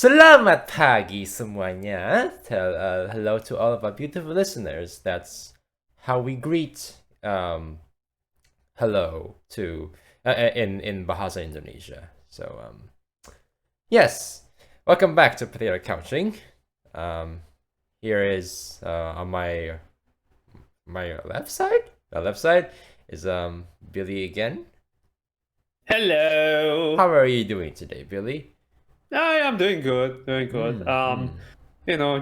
Selamat pagi semuanya. Hello to all of our beautiful listeners. That's how we greet hello to in Bahasa Indonesia. So yes, welcome back to Potato Couching. Here is on my left side. The left side is Billy again. Hello. How are you doing today, Billy? I'm doing good. Doing good.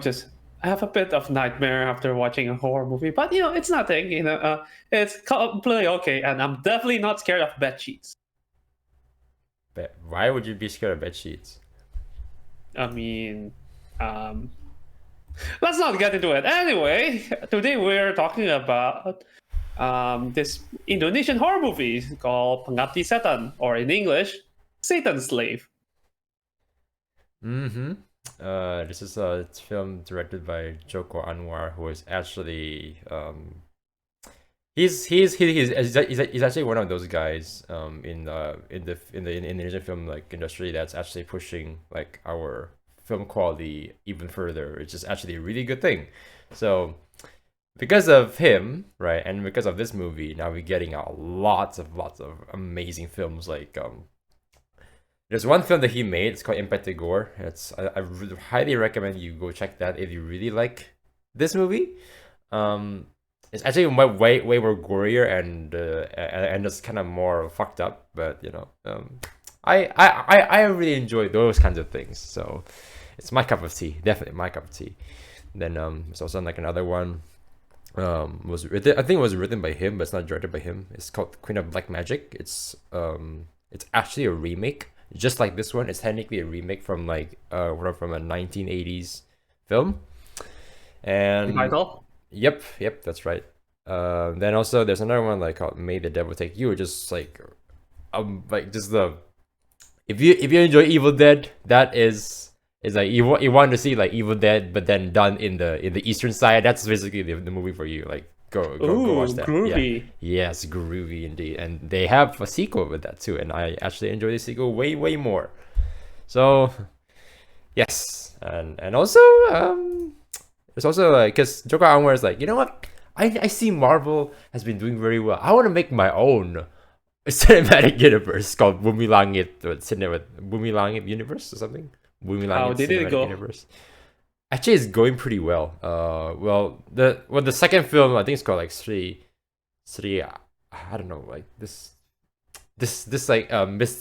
Just I have a bit of nightmare after watching a horror movie, but it's nothing. It's completely okay, and I'm definitely not scared of bed sheets. Why would you be scared of bed sheets? I mean, um, let's not get into it. Anyway, today we're talking about this Indonesian horror movie called Pengabdi Setan, or in English, Satan's Slave. This is a film directed by 𝓟𝓸𝓽𝓪𝓽𝓸, who is actually he's actually one of those guys in the Indonesian film like industry that's actually pushing like our film quality even further, which is actually a really good thing. So because of him, right, and because of this movie, now we're getting lots of amazing films like there's one film that he made. It's called 𝓟𝓸𝓽𝓪𝓽𝓪. I highly recommend you go check that if you really like this movie. It's actually way more gorier and just kind of more fucked up. But I really enjoy those kinds of things. So it's my cup of tea. Definitely my cup of tea. Then there's also like another one. Was written, I think it was written by him, but it's not directed by him. It's called Queen of Black Magic. It's actually a remake, just like this one. It's technically a remake from from a 1980s film. And Title? Yep, that's right. Then also there's another one like called May the Devil Take You, just like just the if you enjoy Evil Dead, that is like you want to see like Evil Dead, but then done in the eastern side. That's basically the movie for you. Like go watch that. Groovy. Yeah. Yes, groovy indeed. And they have a sequel with that too, and I actually enjoy the sequel way more. So yes, and also it's also like because 𝓟𝓸𝓽𝓪𝓽𝓪 is like, you know what? I see Marvel has been doing very well. I want to make my own cinematic universe called Bumi Langit, Bumi Langit universe or something. Bumi How Langit did it cinematic go? universe. Actually, it's going pretty well. The second film I think it's called like Sri. I don't know, like this like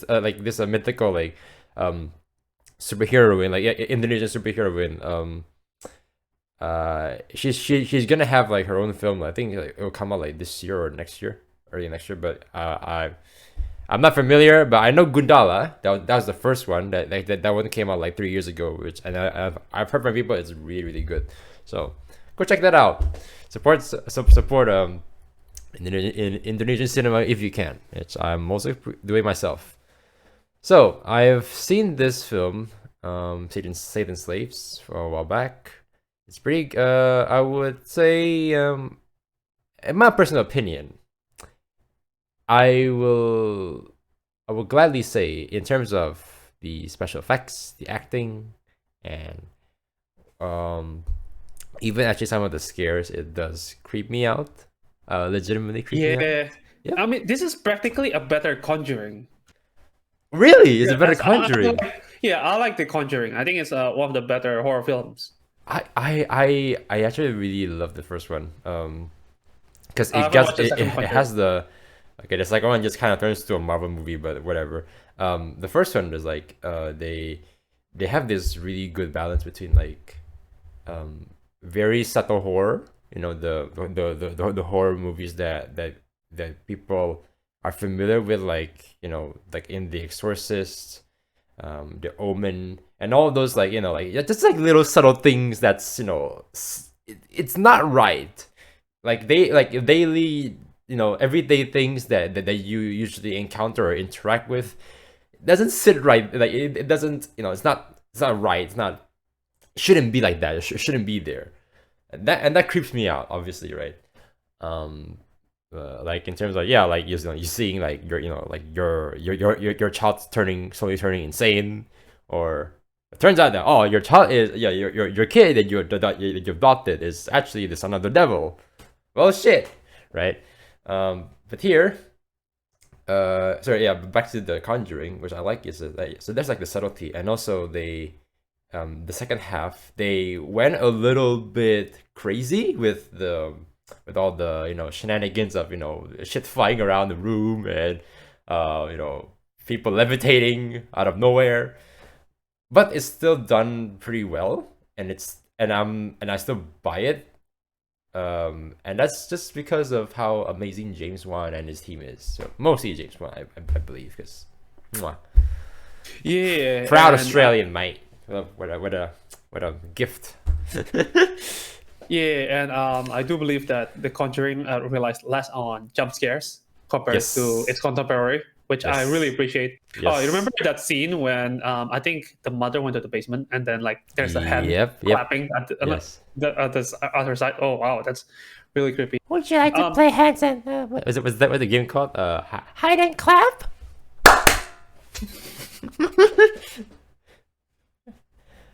like this mythical like superhero in like Indonesian superhero she's gonna have like her own film. I think like, it'll come out like this year or next year, early next year. But I'm not familiar, but I know 𝓟𝓸𝓽𝓪𝓽𝓪. That was the first one that one came out like 3 years ago, which and I've heard from people it's really good. So go check that out. Support in Indonesian cinema if you can. I'm mostly doing myself. So I've seen this film, Satan Slaves, for a while back. It's pretty. I would say, in my personal opinion, I will gladly say, in terms of the special effects, the acting, and even actually some of the scares, it does creep me out. Legitimately creep me out. Yeah. Yeah. I mean, this is practically a better Conjuring. Really, it's a better That's- I- Conjuring. I like The Conjuring. I think it's one of the better horror films. I actually really love the first one. Because I it haven't gets watched the second it has the okay. The second one just kind of turns to a Marvel movie, but whatever. The first one is like they have this really good balance between like very subtle horror, the horror movies that people are familiar with, like like in The Exorcist, The Omen, and all of those, like like just like little subtle things that's it's not right, like they like daily everyday things that you usually encounter or interact with doesn't sit right, like it doesn't, it's not right, shouldn't be like that, shouldn't be there, and that creeps me out, obviously, right? um like in terms of, yeah, like you seeing like your like your child slowly turning insane, or It turns out that your child is your kid that you adopted is actually the son of the devil. Well, shit, right? But here, sorry, yeah, back to the Conjuring, which I like is that, so there's like the subtlety, and also they, the second half they went a little bit crazy with all the shenanigans of shit flying around the room and people levitating out of nowhere, but it's still done pretty well, and I still buy it, and that's just because of how amazing James Wan and his team is. So mostly James Wan, I believe, because Yeah, proud Australian mate. What a gift. Yeah, and I do believe that The Conjuring relies less on jump scares compared to its contemporary, which I really appreciate. Oh, you remember that scene when I think the mother went to the basement and then like there's a hand clapping at the other side. Oh wow, that's really creepy. Would you like to play hands and was that what the game called? Hide and clap?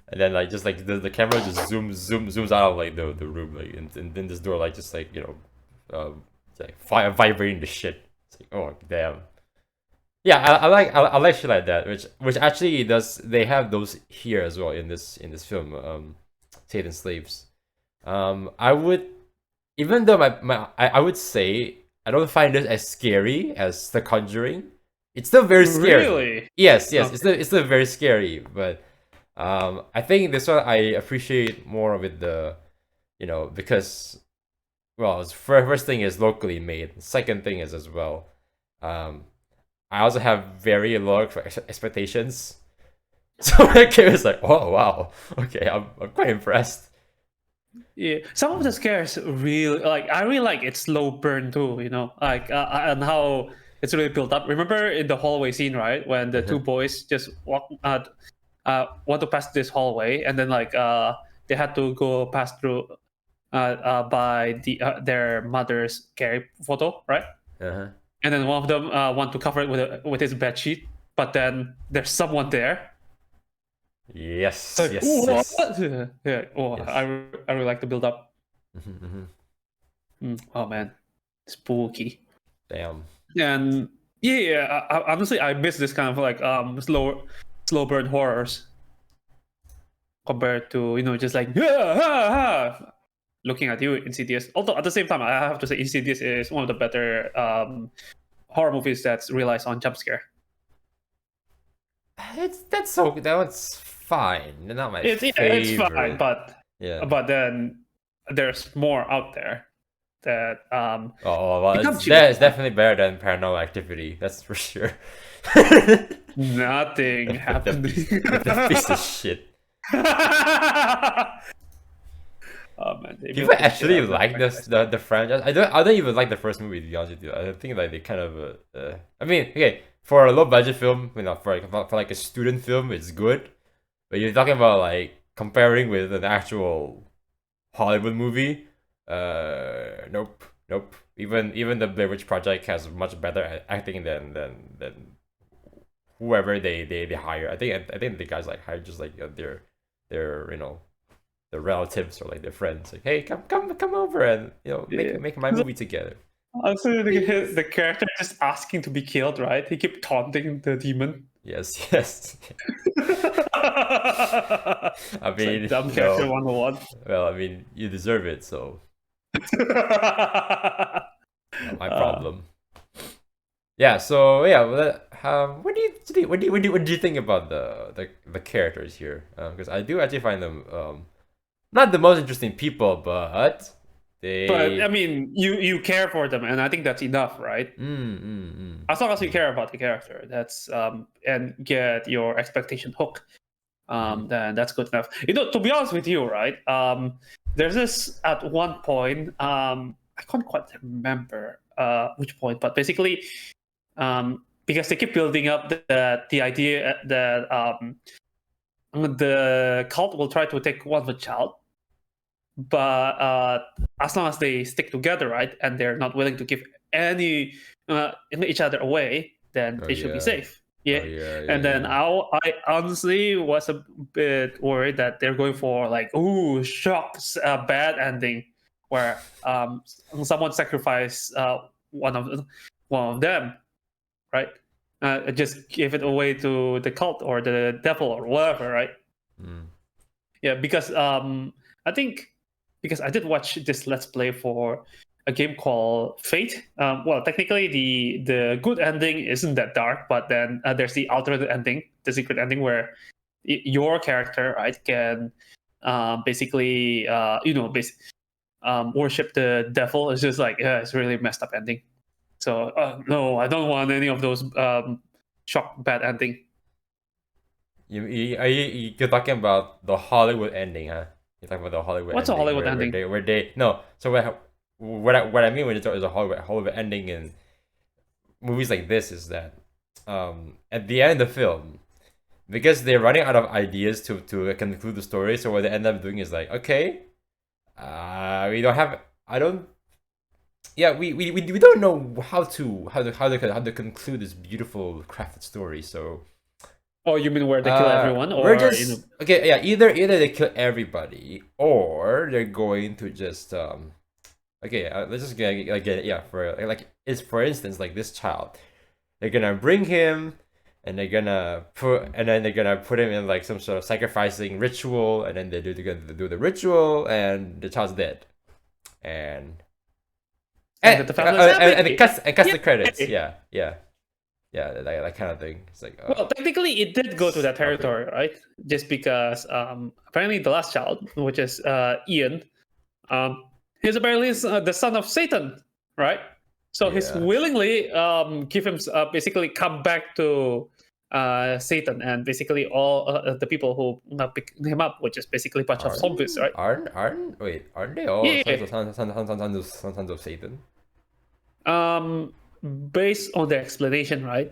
And then like just like the camera just zooms out of like the room, like, and then this door like just like like vibrating the shit. It's like, oh damn. Yeah, I like shit like that, which actually does, they have those here as well in this film, Satan's Slaves. I would, even though I would say I don't find this as scary as The Conjuring. It's still very scary. Really? Yes, okay. It's still very scary, but I think this one I appreciate more with the, because, well, first thing is locally made. Second thing is as well, I also have very low expectations. So that game is like, oh wow, okay, I'm quite impressed. Yeah, some of the scares really I really like its slow burn too. Like and how it's really built up. Remember in the hallway scene, right, when the two boys just want to pass this hallway, and then like they had to go pass through by their mother's scary photo, right? And then one of them want to cover it with his bed sheet, but then there's someone there. Yes, like, yes. Yeah. Oh, yes. I really like the build up. Oh man, spooky. Damn. And honestly, I miss this kind of like slow burn horrors compared to just like looking at you, Insidious. Although at the same time, I have to say Insidious is one of the better horror movies that relies on jump scare. That one's fine. Not my favorite. It's fine, but then there's more out there that it's definitely better than Paranormal Activity. That's for sure. Nothing happened. The piece of shit. Oh man, people actually like the franchise. I don't even like the first movie, to be honest with you. I think like they kind of I mean, okay, for a low budget film, for like a student film, it's good. But you're talking about like comparing with an actual Hollywood movie, nope. Even the Blair Witch Project has much better acting than whoever they hire. I think the guys like hire just like their their relatives or like their friends, like, hey, come over and make my movie together. Also, the character just asking to be killed, right? He kept taunting the demon. Yes. I mean, like dumb character 101. Well, I mean, you deserve it, so not my problem. Yeah. So yeah, what do you think about the characters here? Because I do actually find them not the most interesting people, but I mean, you care for them, and I think that's enough, right? As long as you care about the character, that's and get your expectation hook, then that's good enough. To be honest with you, right? There's this at one point, I can't quite remember which point, but basically, because they keep building up the idea that the cult will try to take one of the child, but as long as they stick together, right, and they're not willing to give any each other away, then they should be safe. Yeah. And then I honestly was a bit worried that they're going for like, ooh, shocks, bad ending, where someone sacrificed one of them, right? Just give it away to the cult or the devil or whatever, right? Mm. Yeah, because I think because I did watch this Let's Play for a game called Fate. Well, technically the good ending isn't that dark, but then there's the alternate ending, the secret ending, where your character, right, can basically worship the devil. It's just like it's really messed up ending. So no, I don't want any of those shock bad ending. You're talking about the Hollywood ending, huh? You're talking about the Hollywood What's a ending. Hollywood ending? Where they no. So what I mean when it's a Hollywood ending in movies like this is that at the end of the film, because they're running out of ideas to conclude the story, so what they end up doing is like, okay, we don't have, I don't, yeah, we don't know how to conclude this beautiful crafted story, so. Oh, you mean where they kill everyone, or we're just okay? Yeah, either they kill everybody, or they're going to just okay. Let's just get yeah. For instance, like this child, they're gonna bring him, and they're gonna put him in like some sort of sacrificing ritual, and then they're gonna do the ritual, and the child's dead, and the it cuts the credits. Yeah, that kind of thing. It's like well, technically, it did go to that territory, right? Just because apparently the last child, which is Ian, he's apparently the son of Satan, right? So he's willingly give him basically come back to Satan, and basically all the people who pick him up, which is basically a bunch of zombies, right? Aren't they all sons of Satan? Based on the explanation, right?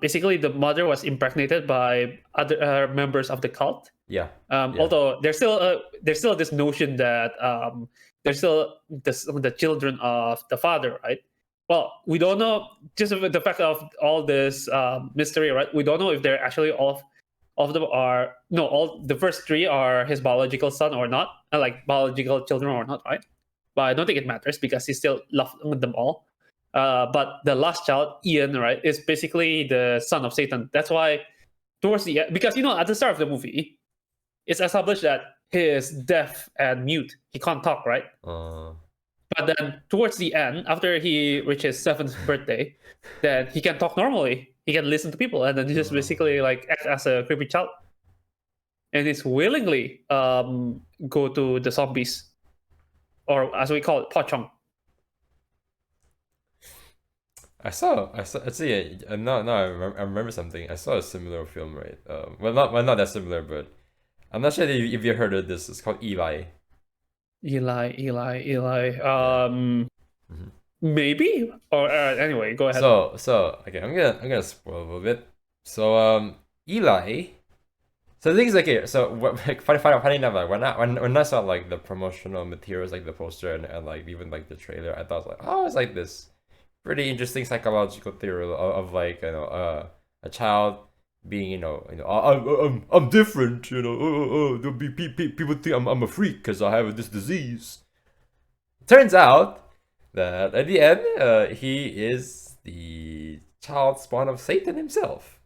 Basically, the mother was impregnated by other members of the cult. Yeah. Although there's still this notion that there's still the children of the father, right? Well, we don't know, just with the fact of all this mystery, right? We don't know if they're actually all of them are all the first three are his biological son or not, like biological children or not, right? But I don't think it matters because he still loved them all. But the last child, Ian, right, is basically the son of Satan. That's why towards the end, because at the start of the movie, it's established that he is deaf and mute. He can't talk, right? But then towards the end, after he reaches 7th birthday, then he can talk normally. He can listen to people, and then he just basically like act as a creepy child. And he's willingly go to the zombies, or as we call it, pocong. I remember something. I saw a similar film, right? Not that similar, but I'm not sure if you heard of this. It's called Eli. Maybe, or anyway, go ahead. So okay, I'm gonna spoil a little bit. So Eli. So the thing is like, okay, so like funny enough, like when I saw like the promotional materials, like the poster and like even like the trailer, I thought like, oh, it's like this pretty interesting psychological theory of like a child being I'm different, there'll be people think I'm a freak because I have this disease. Turns out that at the end he is the child spawn of Satan himself,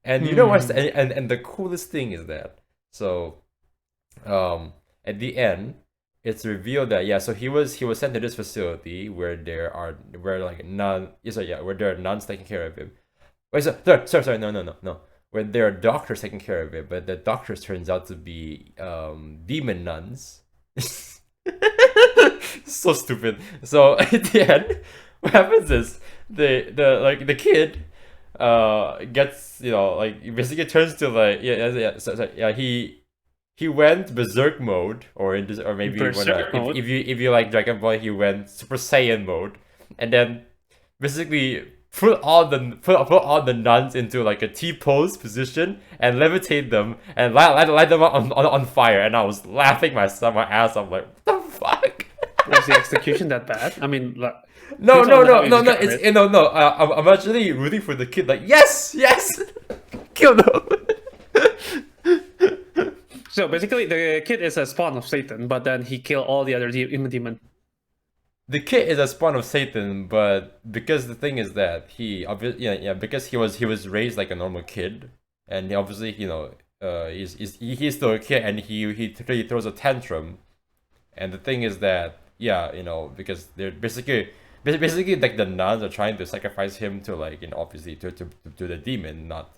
and you know what's and the coolest thing is that at the end it's revealed that so he was sent to this facility where there are nuns taking care of him. Wait, sorry, no. Where there are doctors taking care of it, but the doctors turns out to be demon nuns. So stupid. So at the end, what happens is the kid gets basically turns to he went berserk mode, or maybe if you like Dragon Ball, he went Super Saiyan mode, and then basically put all the nuns into like a T-pose position and levitate them and light them on fire. And I was laughing my ass off, like, what the fuck? Was the execution that bad? I mean, like, No, based no, on how no, you no, no. describe It's it. no, no. I'm actually rooting for the kid. Like, yes, yes, kill them. So basically, the kid is a spawn of Satan, but then he killed all the other demon. The kid is a spawn of Satan, but because the thing is that he obviously, yeah, because he was raised like a normal kid, and he obviously, he's still a kid, and he throws a tantrum, and the thing is that, yeah, because they're basically like the nuns are trying to sacrifice him to, like, obviously to the demon, not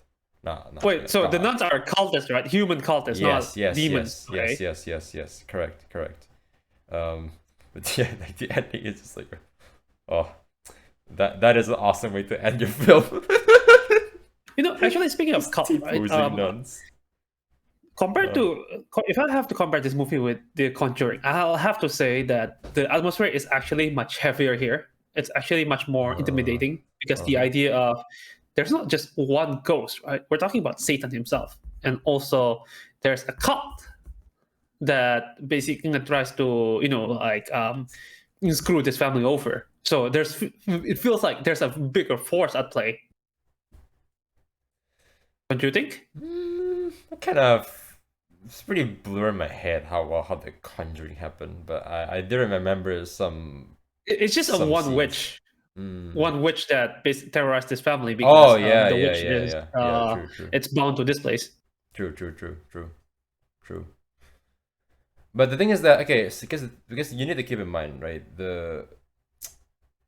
Wait, so the God. nuns are cultists, right? Human cultists, not demons, right? Yes, correct. But yeah, like the ending is just like, oh, that is an awesome way to end your film. Actually, speaking of cult, right? Posing nuns. Compared to, if I have to compare this movie with The Conjuring, I'll have to say that the atmosphere is actually much heavier here. It's actually much more intimidating because the idea of there's not just one ghost, right? We're talking about Satan himself, and also there's a cult that basically tries to, screw this family over. So it feels like there's a bigger force at play. Don't you think? It's pretty blur in my head how the Conjuring happened, but I do remember some. It's just some one scenes. witch. Mm. One witch that terrorized this family because Oh yeah, the yeah, witch yeah, is yeah. True. it's bound to this place. True. But the thing is that, okay, it's because you need to keep in mind, right?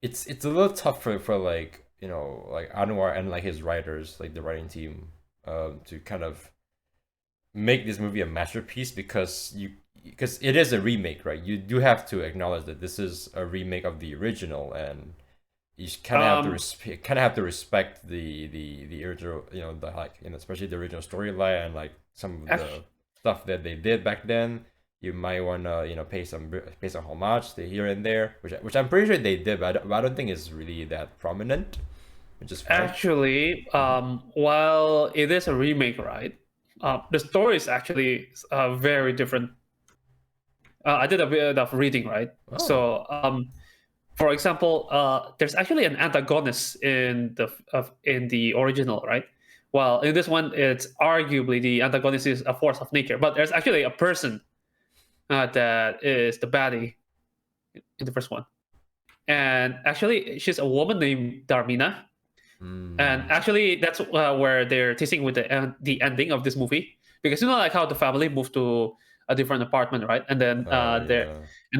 It's a little tough for like, like Anwar and like his writers, like the writing team, to kind of make this movie a masterpiece because it is a remake, right? You do have to acknowledge that this is a remake of the original, and you kind of have to respect the original, especially the original storyline and like some of the stuff that they did back then. You might want to, pay some homage to here and there, which I'm pretty sure they did, but I don't think it's really that prominent, which is fine. Actually, while it is a remake, right? The story is actually very different. I did a bit of reading, right? Oh. So, for example, there's actually an antagonist in the original, right? While in this one, it's arguably the antagonist is a force of nature, but there's actually a person that is the baddie in the first one, and actually she's a woman named Darmina. And actually, that's where they're teasing with the ending of this movie, because like how the family moved to a different apartment, right? And then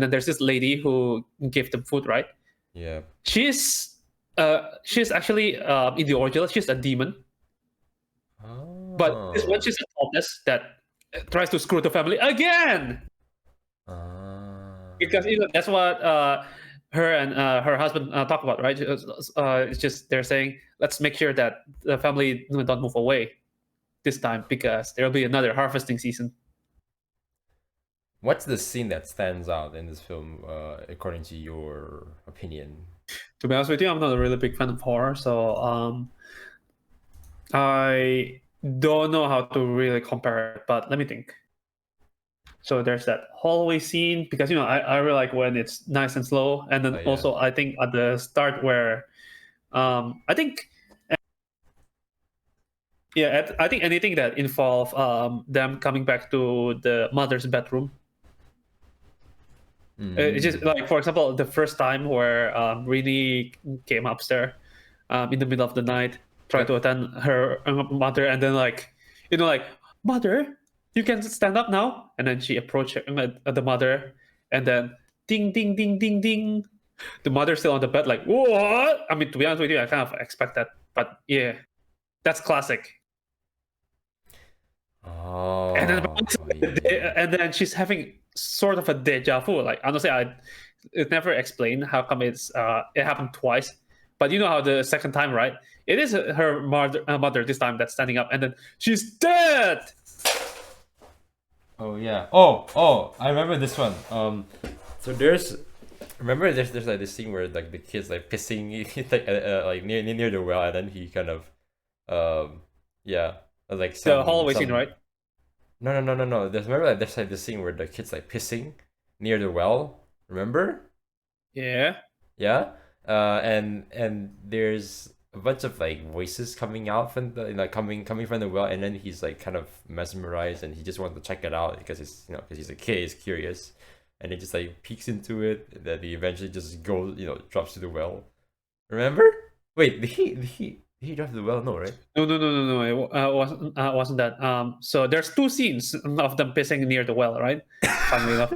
there's this lady who gave them food, right? Yeah. She's actually in the original she's a demon, but this one she's a cultist that tries to screw the family again. Because that's what her and her husband talk about, right? It's just they're saying, let's make sure that the family don't move away this time because there'll be another harvesting season. What's the scene that stands out in this film, according to your opinion? To be honest with you, I'm not a really big fan of horror, so I don't know how to really compare it, but let me think. So there's that hallway scene, because I really like when it's nice and slow, and then also I think at the start where I think anything that involve them coming back to the mother's bedroom. It's just like, for example, the first time where Rini came upstairs in the middle of the night, tried to attend her mother, and then like mother, you can stand up now. And then she approached the mother, and then ding, ding, ding, ding, ding. The mother's still on the bed, like, what? I mean, to be honest with you, I kind of expect that. But yeah, that's classic. Oh. And then she's having sort of a deja vu. Like, honestly, it never explained how come it happened twice. But you know how the second time, right? It is her mother this time that's standing up, and then she's dead. Oh yeah. Oh, I remember this one. So there's like this scene where like the kid's like pissing like near the well, and then he kind of like the hallway scene, right? No. Remember like there's like this scene where the kid's like pissing near the well, Remember? Yeah. Yeah. And there's a bunch of like voices coming out from the like coming from the well, and then he's like kind of mesmerized, and he just wants to check it out because it's because he's a kid, he's curious, and he just like peeks into it. And then he eventually just goes, drops to the well. Remember? Wait, did he drop to the well? No, right? No. It wasn't that. So there's two scenes of them pissing near the well, right? Funnily enough.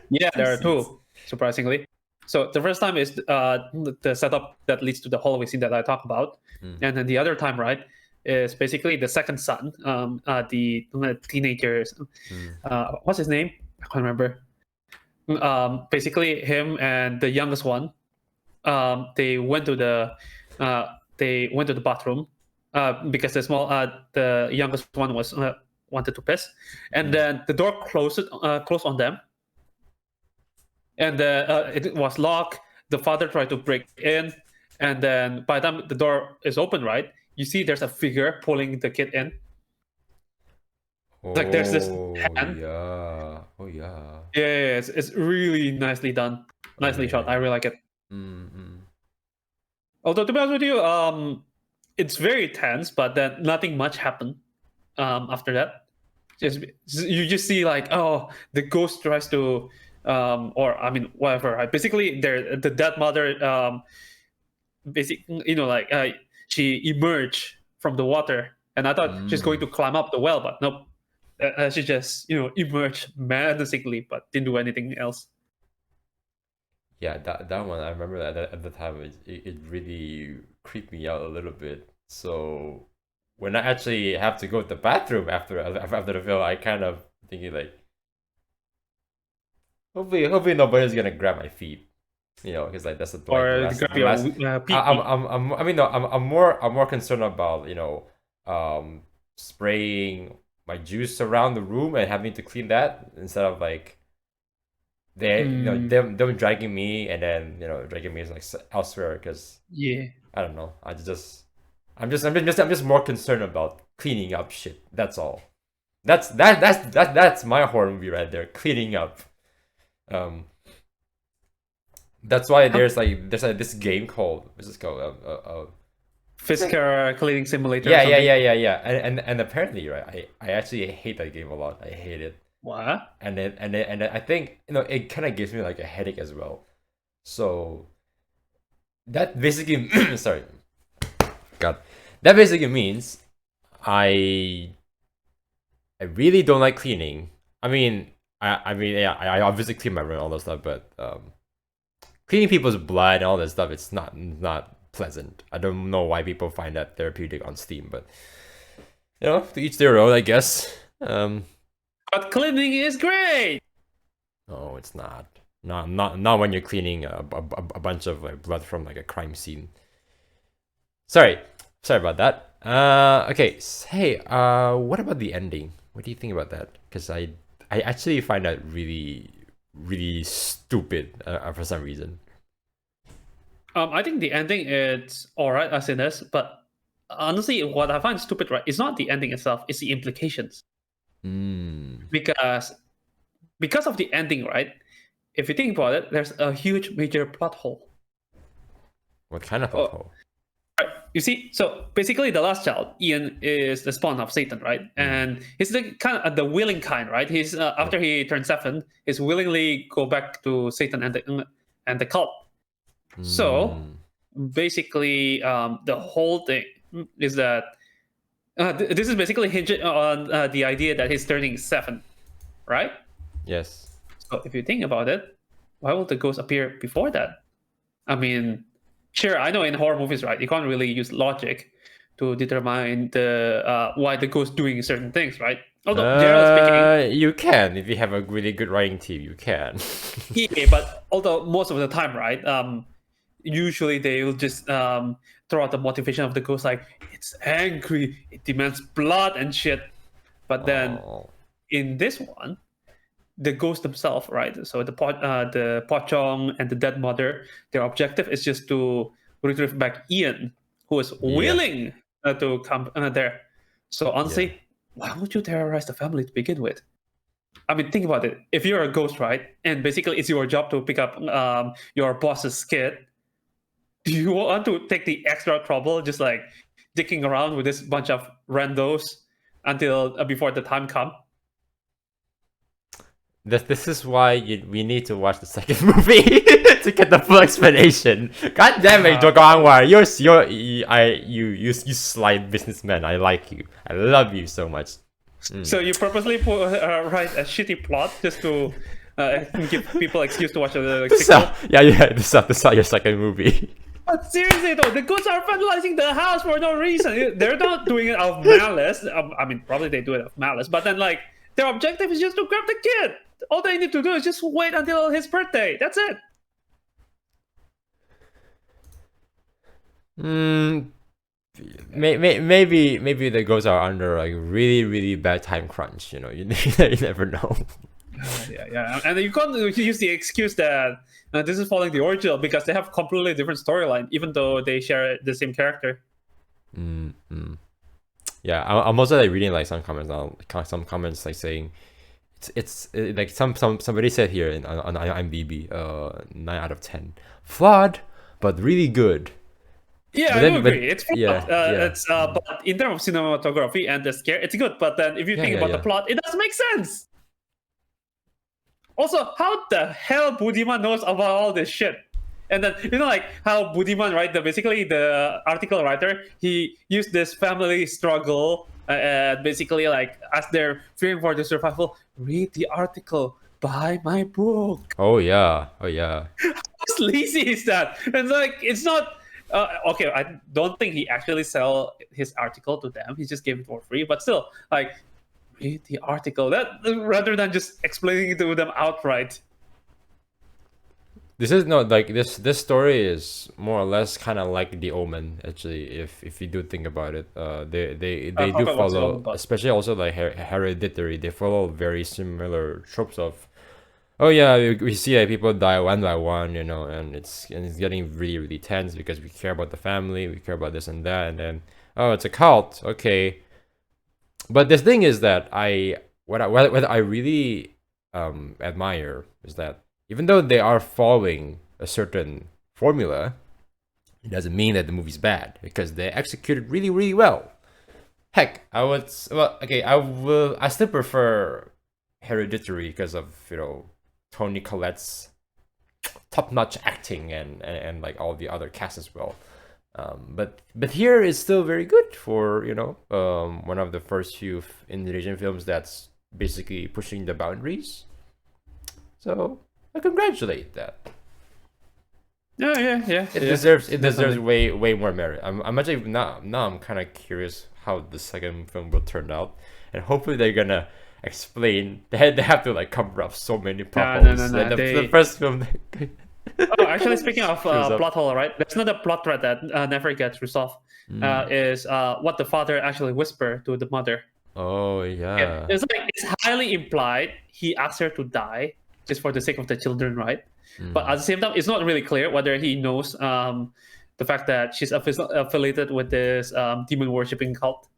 Yeah, there are scenes. two, surprisingly. So the first time is the setup that leads to the hallway scene that I talked about. And then the other time, right, is basically the second son, the teenager. What's his name? I can't remember. Basically, him and the youngest one, they went to the bathroom because the youngest one was wanted to piss, and then the door closed on them, and it was locked. The father tried to break in, and then by the time the door is open, right, you see there's a figure pulling the kid in. Like there's this hand. Yeah. Oh yeah. Yeah, it's really nicely done, nicely shot. I really like it. Although to be honest with you, it's very tense, but then nothing much happened after that. You just see like, oh, the ghost tries to or I mean whatever, right? Basically the dead mother she emerged from the water, and I thought she's going to climb up the well, but nope. She just emerged menacingly but didn't do anything else. Yeah, that one I remember that at the time it really creeped me out a little bit. So when I actually have to go to the bathroom after the film, I kind of thinking like, hopefully nobody's gonna grab my feet, because like that's the like Or the grab your last. pee. I mean no, I'm more concerned about spraying my juice around the room and having to clean that instead of like them dragging me and then dragging me like elsewhere because Yeah. I don't know. I'm just more concerned about cleaning up shit. That's all. That's my horror movie right there. Cleaning up. That's why there's like this game called what's this called? Fisker cleaning simulator. Yeah, or something. yeah. And apparently, right, I actually hate that game a lot. I hate it. What? And then I think it kind of gives me like a headache as well. So that basically sorry, God, that basically means I really don't like cleaning. I mean yeah, I obviously clean my room and all that stuff, but cleaning people's blood and all that stuff, it's not pleasant. I don't know why people find that therapeutic on Steam, but to each their own, I guess. But cleaning is great. No, it's not. Not when you're cleaning a bunch of like blood from like a crime scene. Sorry about that. Okay. Hey, what about the ending? What do you think about that? Because I actually find that really, really stupid for some reason. I think the ending is alright as it is, but honestly, what I find stupid, right, is not the ending itself; it's the implications. Because of the ending, right? If you think about it, there's a huge major plot hole. What kind of plot hole? Right. You see, so basically, the last child, Ian, is the spawn of Satan, right? And he's the kind of the willing kind, right? He's after he turns 7, he's willingly go back to Satan and the cult. So basically, the whole thing is that this is basically hinged on the idea that he's turning 7, right? Yes. So if you think about it, why would the ghost appear before that? I mean, sure, I know in horror movies, right, you can't really use logic to determine the why the ghost doing certain things, right? Although generally speaking, you can if you have a really good writing team, you can. yeah, but although most of the time, right, usually they will just throw out the motivation of the ghost, like it's angry, it demands blood and shit. But then in this one, the ghost themselves, right? So the Pocong and the dead mother, their objective is just to retrieve back Ian, who is willing to come there. So honestly, why would you terrorize the family to begin with? I mean, think about it. If you're a ghost, right, and basically it's your job to pick up your boss's kid, do you want to take the extra trouble just like dicking around with this bunch of randos until before the time comes? This is why we need to watch the second movie to get the full explanation. God damn it, 𝓟𝓸𝓽𝓪𝓽𝓸, you sly businessman. I like you. I love you so much. So you purposely write a shitty plot just to give people excuse to watch the sequel? This is your second movie. But seriously though, the ghosts are vandalizing the house for no reason. They're not doing it out of malice. I mean, probably they do it out of malice, but then like their objective is just to grab the kid. All they need to do is just wait until his birthday. That's it. Maybe the ghosts are under like really bad time crunch. You know, you never know. Yeah, and you can't use the excuse that this is following the original because they have completely different storyline, even though they share the same character. Yeah, I'm also like reading like some comments like saying it's like somebody said here on IMDb 9 out of 10, flawed but really good. Yeah, I do agree. It's flawed. It's but in terms of cinematography and the scare, it's good. But then if you think about the plot, it doesn't make sense. Also, how the hell Budiman knows about all this shit? And then, you know, like how Budiman, right? Basically, the article writer, he used this family struggle, basically, like as they're fearing for the survival, read the article, buy my book. Oh yeah. How sleazy is that? And like, it's not. Okay, I don't think he actually sell his article to them. He just gave it for free. But still, like, read the article rather than just explaining it to them outright. This is not like this story is more or less kind of like The Omen, actually, if you do think about it. They do follow, especially also like Hereditary, they follow very similar tropes of, oh yeah, we see like people die one by one, you know, and it's getting really tense because we care about the family, we care about this and that, and then oh, it's a cult, okay. But the thing is that what I really admire is that even though they are following a certain formula, it doesn't mean that the movie's bad because they executed really well. Heck, I still prefer Hereditary because of, you know, Toni Collette's top-notch acting and like all the other cast as well. But here is still very good for, you know, one of the first few Indonesian films that's basically pushing the boundaries. So I congratulate that. Yeah. It deserves way more merit. I'm actually now I'm kind of curious how the second film will turn out, and hopefully they're gonna explain. They have to like cover up so many plot holes. No. The first film. Oh, actually, speaking of plot hole, right? There's another plot thread that never gets resolved. Is what the father actually whispered to the mother. Oh yeah. It's like it's highly implied he asked her to die just for the sake of the children, right? But at the same time, it's not really clear whether he knows the fact that she's affiliated with this demon worshipping cult.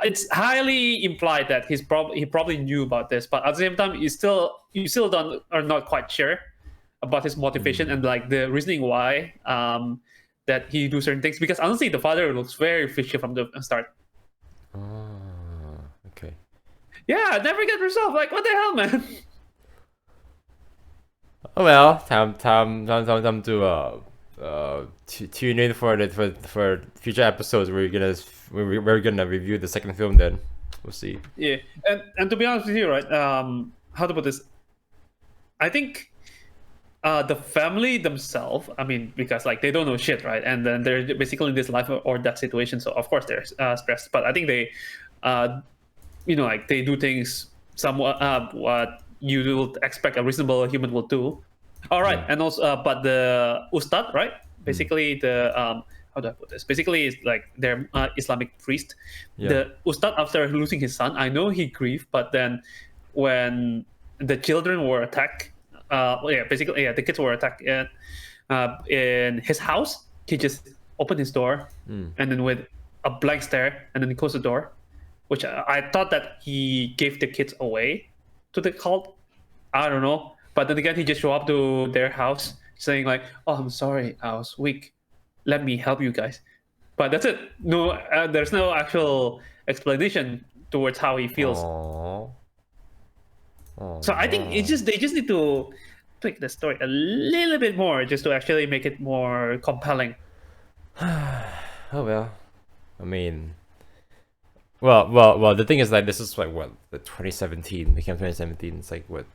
It's highly implied that he probably knew about this, but at the same time, you still are not quite sure about his motivation and like the reasoning why that he do certain things. Because honestly, the father looks very fishy from the start. Oh, okay. Yeah, never get resolved. Like, what the hell, man? Oh well, time to tune in for future episodes. We're gonna review the second film. Then we'll see. Yeah, and to be honest with you, right? How to put this? I think the family themselves. I mean, because like they don't know shit, right? And then they're basically in this life or death situation. So of course they're stressed. But I think they, you know, like they do things somewhat what you would expect a reasonable human will do. All right, and also, but the ustad, right? Basically, the how do I put this? Basically, it's like their Islamic priest. Yeah. The ustad, after losing his son, I know he grieved, but then when the children were attacked, the kids were attacked in his house. He just opened his door, and then with a blank stare, and then he closed the door which I thought that he gave the kids away to the cult. I don't know. But then again, he just show up to their house saying like, "Oh, I'm sorry, I was weak. Let me help you guys." But that's it. No, there's no actual explanation towards how he feels. Aww. So I think they just need to tweak the story a little bit more just to actually make it more compelling. Oh well. I mean, well. The thing is, like, this is like what, the 2017 became 2017. It's like what,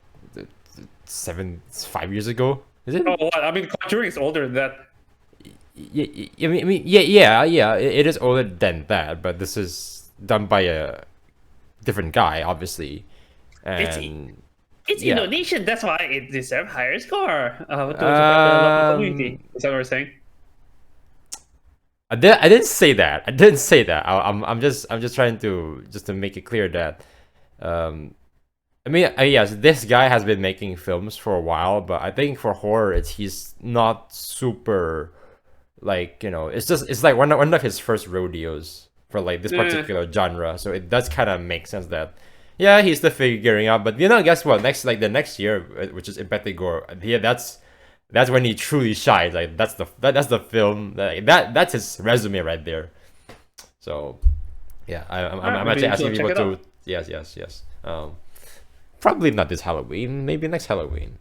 5 years ago. Is it? Oh, what? I mean, Conjuring is older than that. Yeah. It is older than that, but this is done by a different guy, obviously, and It's yeah. Indonesian. That's why it deserves higher score to support the local community. Is that what we're saying? I didn't say that. I didn't say that. I'm just trying to make it clear that, I mean, yes, this guy has been making films for a while, but I think for horror, he's not super, like, it's like one of his first rodeos for like this particular genre. So it does kind of make sense that, yeah, he's still figuring out. But guess what? The next year, which is Impacted Gore, yeah, that's when he truly shines. Like that's the film that's his resume right there. So yeah, I'm actually asking people to yes. Probably not this Halloween. Maybe next Halloween.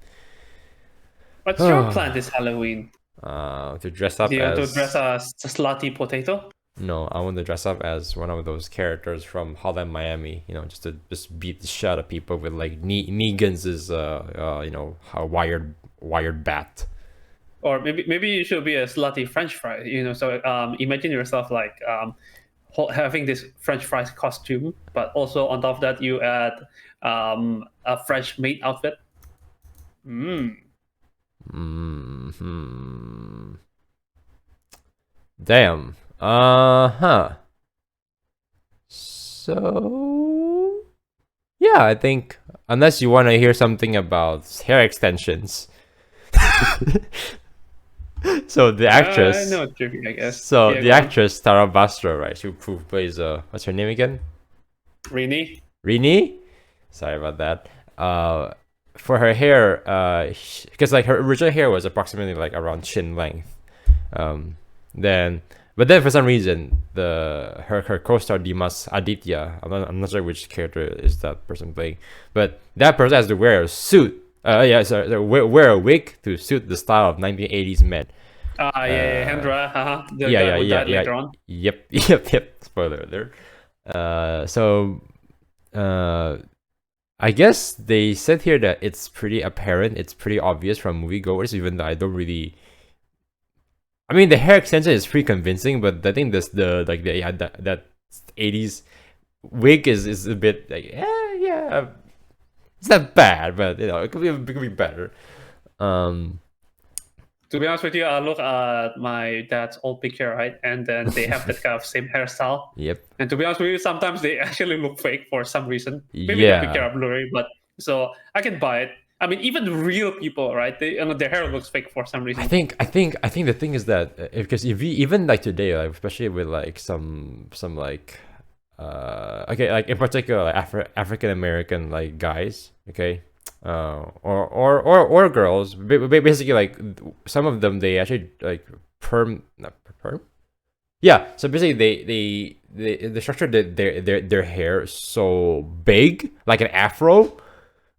What's your plan this Halloween? To dress up Do you want as... to dress as a slutty potato? No, I want to dress up as one of those characters from Hotline Miami. Just to beat the shit out of people with like Negan's a wired bat. Or maybe you should be a slutty French fry. So imagine yourself like having this French fries costume, but also on top of that you add a French maid outfit. Damn. So yeah, I think unless you want to hear something about hair extensions. So the actress, no, joking, I guess. So yeah, the actress 𝓟𝓸𝓽𝓪𝓽𝓪, right? She plays what's her name again? Rini. Sorry about that. For her hair, because like her original hair was approximately like around chin length. But then for some reason, her co-star Dimas Aditya, I'm not sure which character is that person playing, but that person has to wear a suit. Wear a wig to suit the style of 1980s men. Hendra, the guy who died later on. Yep. Spoiler alert. I guess they said here that it's pretty apparent, it's pretty obvious from moviegoers, even though I don't really... I mean, the hair extension is pretty convincing, but I think that 80s wig is a bit like, yeah, it's not bad, but it could be better. To be honest with you, I look at my dad's old picture, right? And then they have that kind of same hairstyle. Yep. And to be honest with you, sometimes they actually look fake for some reason. Maybe the picture are blurry, but so I can buy it. I mean, even real people, right? Their hair looks fake for some reason. I think the thing is that because if you even like today, like especially with like some like like in particular like African American like guys, okay, or girls, basically like some of them they actually like perm. Yeah, so basically they structure their hair so big like an afro,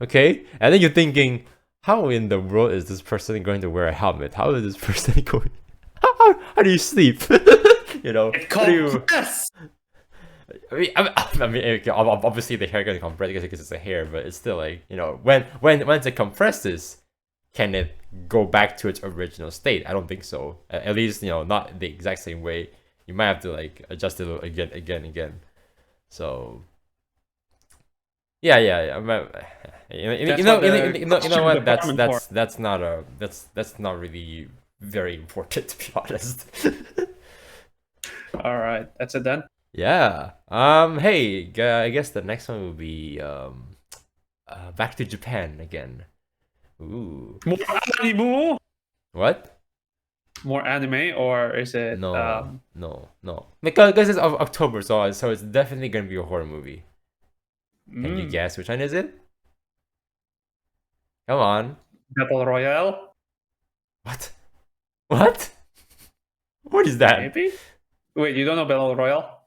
okay, and then you're thinking, how in the world is this person going to wear a helmet? How is this person going? How do you sleep? How do you? I mean, okay, obviously the hair gonna compress because it's a hair, but it's still like, when it compresses, can it go back to its original state? I don't think so. At least, not the exact same way. You might have to like adjust it again. So yeah. You know what? That's not really very important, to be honest. All right, that's it then. Yeah. Hey, I guess the next one will be back to Japan again. Ooh. More anime. What? more anime, or is it No, no. Because it's of October, so it's definitely gonna be a horror movie. Can you guess which one is it? Come on. Battle Royale? What? What? What is that? Maybe. Wait, you don't know Battle Royale?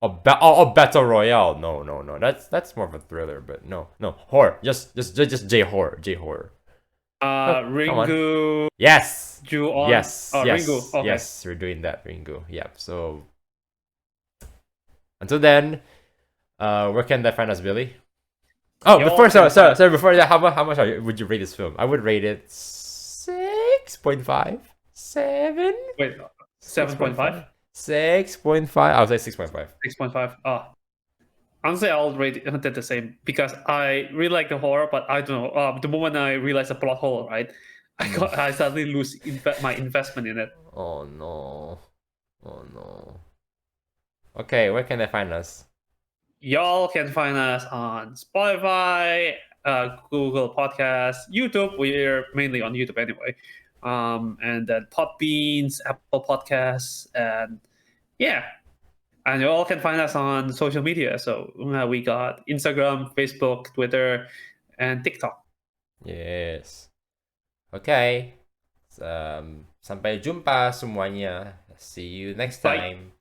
Battle Royale. No. That's more of a thriller, but no. Horror. Just J horror. J horror. Oh, come on. Ringu. Yes. Ju-on. Yes. Oh, yes. Ringu. Okay. Yes. We're doing that, Ringu. Yep. So until then, where can they find us, Billy? Oh, before sorry. Before that, how much would you rate this film? I would rate it 6.5, 7. Wait, 7.5? 6.5. I would say 6.5. 6.5. Oh. Honestly, I'll rate it the same because I really like the horror, but I don't know. The moment I realized the plot hole, right, I suddenly lose my investment in it. Oh no. Okay, where can they find us? Y'all can find us on Spotify, Google Podcasts, YouTube. We're mainly on YouTube anyway. And then Podbeans, Apple Podcasts, and yeah. And you all can find us on social media. So we got Instagram, Facebook, Twitter, and TikTok. Yes. Okay. Sampai jumpa semuanya. See you next Bye. time.